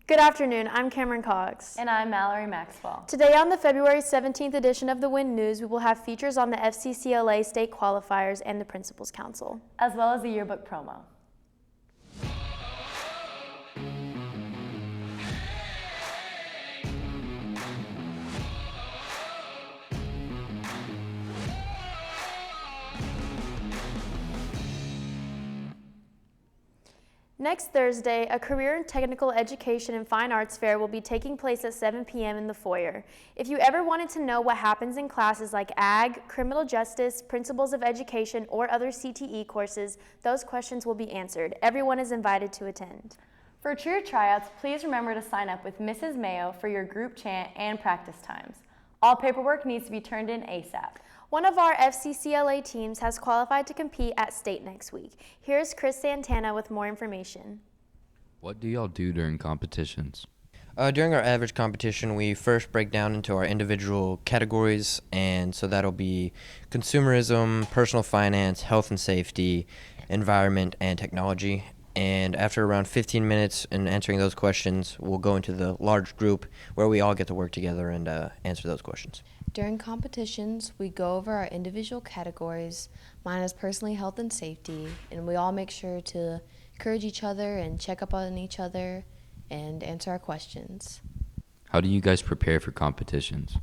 Good afternoon, I'm Cameron Cox. And I'm Mallory Maxwell. Today on the February 17th edition of the WIN News, we will have features on the FCCLA state qualifiers and the Principals Council, as well as the yearbook promo. Next Thursday, a Career and Technical Education and Fine Arts Fair will be taking place at 7 p.m. in the foyer. If you ever wanted to know what happens in classes like Ag, Criminal Justice, Principles of Education, or other CTE courses, those questions will be answered. Everyone is invited to attend. For cheer tryouts, please remember to sign up with Mrs. Mayo for your group chant and practice times. All paperwork needs to be turned in ASAP. One of our FCCLA teams has qualified to compete at state next week. Here's Chris Santana with more information. What do y'all do during competitions? During our average competition, we first break down into our individual categories, and so that'll be consumerism, personal finance, health and safety, environment, and technology. And after around 15 minutes in answering those questions, we'll go into the large group where we all get to work together and answer those questions. During competitions, we go over our individual categories. Mine is personally health and safety, and we all make sure to encourage each other and check up on each other and answer our questions. How do you guys prepare for competitions?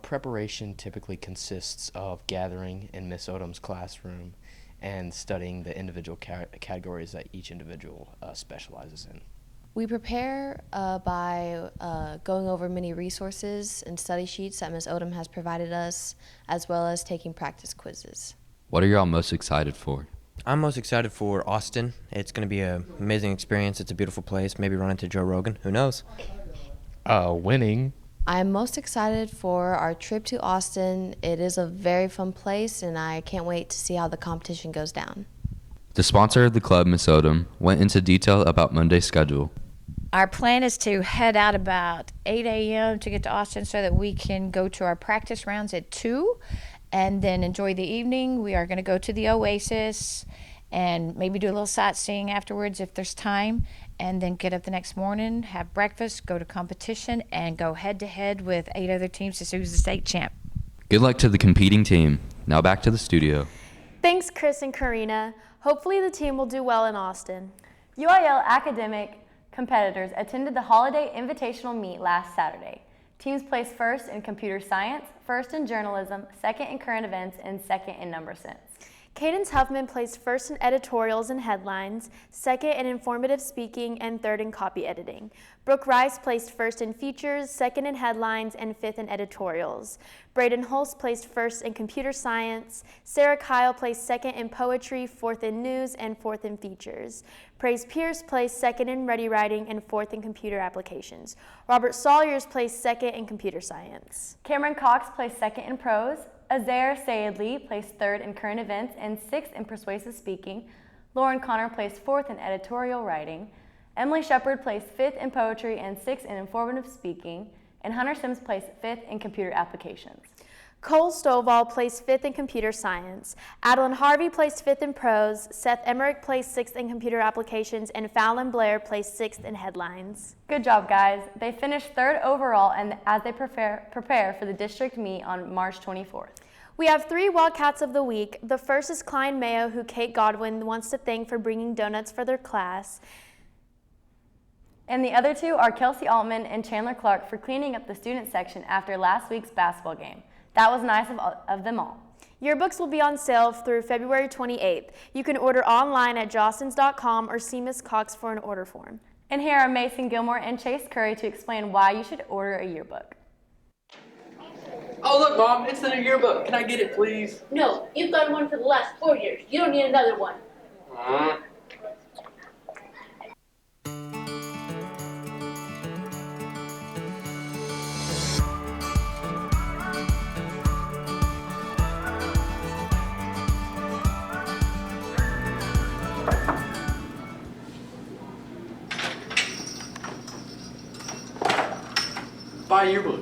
Preparation typically consists of gathering in Miss Odom's classroom and studying the individual categories that each individual specializes in. We prepare by going over many resources and study sheets that Ms. Odom has provided us, as well as taking practice quizzes. What are y'all most excited for? I'm most excited for Austin. It's going to be an amazing experience. It's a beautiful place. Maybe run into Joe Rogan. Who knows? Winning. I am most excited for our trip to Austin. It is a very fun place, and I can't wait to see how the competition goes down. The sponsor of the club, Miss Odom, went into detail about Monday's schedule. Our plan is to head out about 8 a.m. to get to Austin so that we can go to our practice rounds at 2 and then enjoy the evening. We are going to go to the Oasis and maybe do a little sightseeing afterwards if there's time, and then get up the next morning, have breakfast, go to competition, and go head-to-head with 8 other teams to see who's the state champ. Good luck to the competing team. Now back to the studio. Thanks, Chris and Karina. Hopefully the team will do well in Austin. UIL academic competitors attended the Holiday Invitational Meet last Saturday. Teams placed first in computer science, first in journalism, second in current events, and second in number sense. Cadence Huffman placed first in editorials and headlines, second in informative speaking, and third in copy editing. Brooke Rice placed first in features, second in headlines, and fifth in editorials. Braden Hulse placed first in computer science. Sarah Kyle placed second in poetry, fourth in news, and fourth in features. Praise Pierce placed second in ready writing and fourth in computer applications. Robert Sawyers placed second in computer science. Cameron Cox placed second in prose. Azair Sayedli placed third in current events and sixth in persuasive speaking. Lauren Connor placed fourth in editorial writing. Emily Shepard placed fifth in poetry and sixth in informative speaking. And Hunter Sims placed fifth in computer applications. Cole Stovall placed fifth in computer science. Adeline Harvey placed fifth in prose. Seth Emmerich placed sixth in computer applications. And Fallon Blair placed sixth in headlines. Good job, guys. They finished third overall and as they prepare for the district meet on March 24th. We have 3 Wildcats of the week. The first is Klein Mayo, who Kate Godwin wants to thank for bringing donuts for their class. And the other 2 are Kelsey Altman and Chandler Clark for cleaning up the student section after last week's basketball game. That was nice of them all. Yearbooks will be on sale through February 28th. You can order online at jostens.com or see Ms. Cox for an order form. And here are Mason Gilmore and Chase Curry to explain why you should order a yearbook. Oh, look, Mom, it's the new yearbook. Can I get it, please? No, you've got one for the last 4 years. You don't need another one. Buy a yearbook.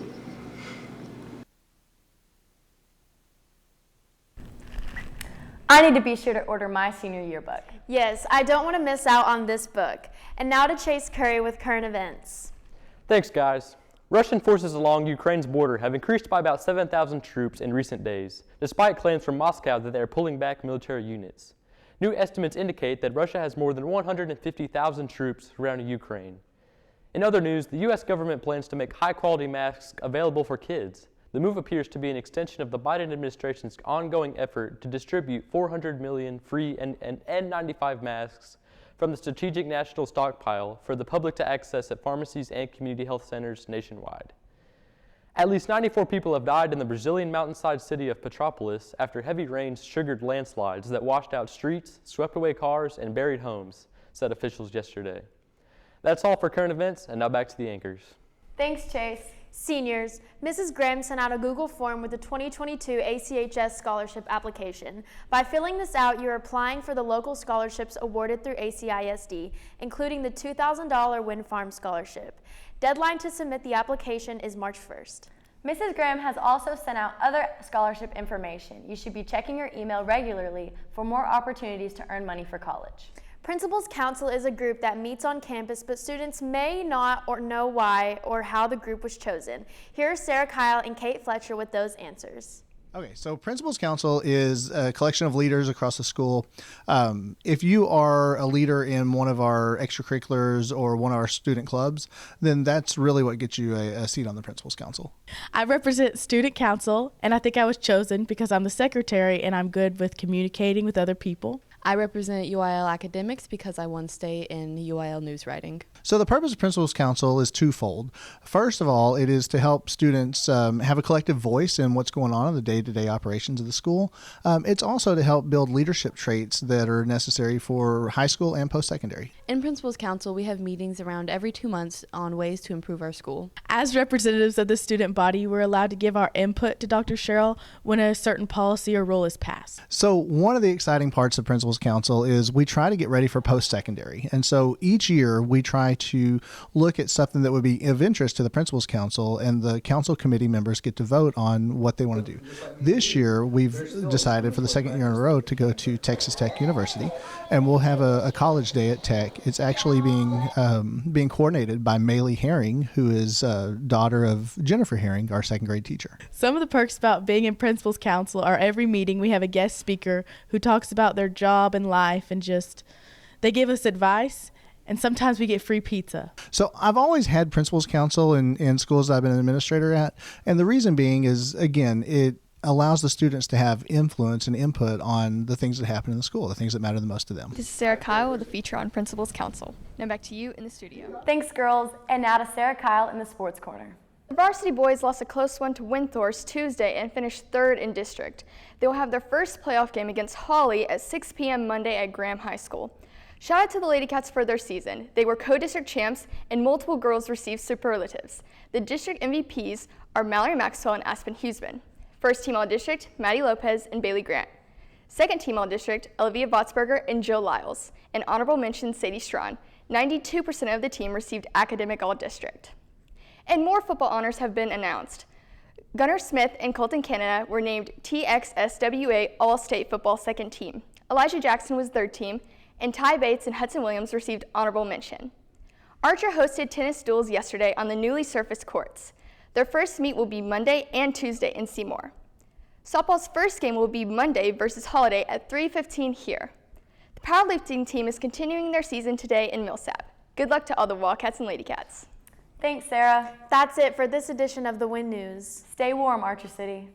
I need to be sure to order my senior yearbook. Yes, I don't want to miss out on this book. And now to Chase Curry with current events. Thanks, guys. Russian forces along Ukraine's border have increased by about 7,000 troops in recent days, despite claims from Moscow that they are pulling back military units. New estimates indicate that Russia has more than 150,000 troops surrounding Ukraine. In other news, the U.S. government plans to make high-quality masks available for kids. The move appears to be an extension of the Biden administration's ongoing effort to distribute 400 million free N95 masks from the Strategic National Stockpile for the public to access at pharmacies and community health centers nationwide. At least 94 people have died in the Brazilian mountainside city of Petrópolis after heavy rains triggered landslides that washed out streets, swept away cars, and buried homes, said officials yesterday. That's all for current events, and now back to the anchors. Thanks, Chase. Seniors, Mrs. Graham sent out a Google form with the 2022 ACHS scholarship application. By filling this out, you're applying for the local scholarships awarded through ACISD, including the $2,000 Wind Farm Scholarship. Deadline to submit the application is March 1st. Mrs. Graham has also sent out other scholarship information. You should be checking your email regularly for more opportunities to earn money for college. Principals Council is a group that meets on campus, but students may not or know why or how the group was chosen. Here are Sarah Kyle and Kate Fletcher with those answers. Okay, so Principals Council is a collection of leaders across the school. If you are a leader in one of our extracurriculars or one of our student clubs, then that's really what gets you a seat on the Principals Council. I represent Student Council, and I think I was chosen because I'm the secretary and I'm good with communicating with other people. I represent UIL Academics because I won state in UIL news writing. So the purpose of Principals Council is twofold. First of all, it is to help students have a collective voice in what's going on in the day-to-day operations of the school. It's also to help build leadership traits that are necessary for high school and post-secondary. In Principals Council, we have meetings around every 2 months on ways to improve our school. As representatives of the student body, we're allowed to give our input to Dr. Sherrill when a certain policy or rule is passed. So one of the exciting parts of Principals Council is we try to get ready for post-secondary. And so each year we try to look at something that would be of interest to the Principals Council, and the council committee members get to vote on what they want to do. This year we've decided for the second year in a row to go to Texas Tech University, and we'll have a college day at Tech. It's actually being coordinated by Maylee Herring, who is daughter of Jennifer Herring, our second grade teacher. Some of the perks about being in Principals Council are every meeting we have a guest speaker who talks about their job and life, and just they give us advice, and sometimes we get free pizza. So I've always had Principals Council in schools that I've been an administrator at, and the reason being is, again, it allows the students to have influence and input on the things that happen in the school, the things that matter the most to them. This is Sarah Kyle with a feature on Principals Council. Now back to you in the studio. Thanks, girls. And now to Sarah Kyle in the Sports Corner. The varsity boys lost a close one to Windthorst Tuesday and finished third in district. They will have their first playoff game against Hawley at 6 p.m. Monday at Graham High School. Shout out to the Lady Cats for their season. They were co-district champs and multiple girls received superlatives. The district MVPs are Mallory Maxwell and Aspen Huseman. First team all-district, Maddie Lopez and Bailey Grant. Second team all-district, Olivia Botsberger and Jill Lyles. And honorable mention, Sadie Strawn. 92% of the team received academic all-district. And more football honors have been announced. Gunnar Smith and Colton Canada were named TXSWA All-State Football second team. Elijah Jackson was third team, and Ty Bates and Hudson Williams received honorable mention. Archer hosted tennis duels yesterday on the newly surfaced courts. Their first meet will be Monday and Tuesday in Seymour. Softball's first game will be Monday versus Holiday at 3:15 here. The powerlifting team is continuing their season today in Millsap. Good luck to all the Wildcats and Lady Cats. Thanks, Sarah. That's it for this edition of the Wind News. Stay warm, Archer City.